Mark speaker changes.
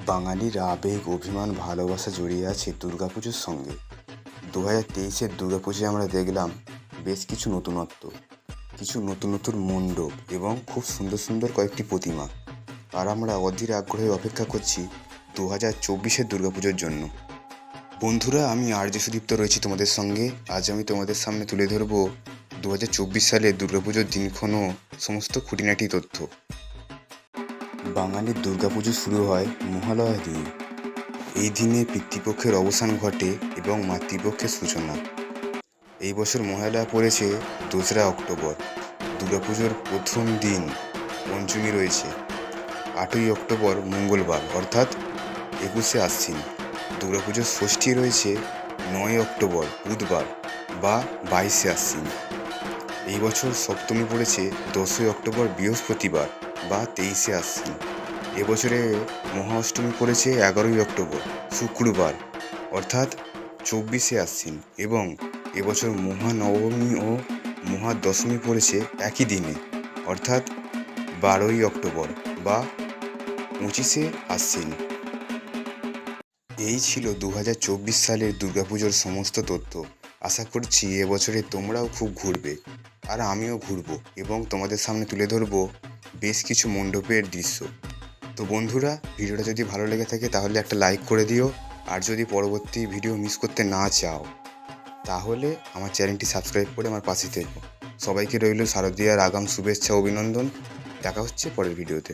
Speaker 1: বাঙালির আবেগ, অভিমান, ভালোবাসা জড়িয়ে আছে দুর্গাপুজোর সঙ্গে। 2023-এর দুর্গাপুজোয় আমরা দেখলাম বেশ কিছু নতুনত্ব, কিছু নতুন নতুন মণ্ডপ এবং খুব সুন্দর সুন্দর কয়েকটি প্রতিমা। আর আমরা অধীর আগ্রহে অপেক্ষা করছি 2024-এর দুর্গাপুজোর জন্য। বন্ধুরা, আমি আরজে সুদীপ্ত রয়েছি তোমাদের সঙ্গে। আজ আমি তোমাদের সামনে তুলে ধরব 2024 সালের দুর্গাপুজোর দিনক্ষণ ও সমস্ত খুঁটিনাটি তথ্য। বাঙালির দুর্গাপুজো শুরু হয় মহালয়া দিয়ে। এই দিনে পিতৃপক্ষের অবসান ঘটে এবং মাতৃপক্ষের সূচনা। এই বছর মহালয়া পড়েছে 2রা অক্টোবর। দুর্গাপুজোর প্রথম দিন পঞ্চমী রয়েছে 8ই অক্টোবর মঙ্গলবার অর্থাৎ 21শে আশ্বিন। দুর্গাপুজোর ষষ্ঠী রয়েছে 9 অক্টোবর বুধবার বা 22শে আশ্বিন। এই বছর সপ্তমী পড়েছে 10ই অক্টোবর বৃহস্পতিবার বা 23শে আশ্বিন। এবছরে মহা অষ্টমী পড়েছে 11ই অক্টোবর শুক্রবার অর্থাৎ 24শে আশ্বিন এবং এবছর মহানবমী ও মহাদশমী পড়েছে একই দিনে অর্থাৎ 12ই অক্টোবর বা 25শে আশ্বিন। এই ছিল 2024 সালের দুর্গাপুজোর সমস্ত তথ্য। আশা করছি এবছরে তোমরাও খুব ঘুরবে আর আমিও ঘুরবো এবং তোমাদের সামনে তুলে ধরবো বেশ কিছু মণ্ডপের দৃশ্য। তো বন্ধুরা, ভিডিওটা যদি ভালো লেগে থাকে তাহলে একটা লাইক করে দিও। আর যদি পরবর্তী ভিডিও মিস করতে না চাও তাহলে আমার চ্যানেলটি সাবস্ক্রাইব করে আমার পাশে থেকো। সবাইকে রইল শারদীয়ার আগাম শুভেচ্ছা অভিনন্দন। দেখা হচ্ছে পরের ভিডিওতে।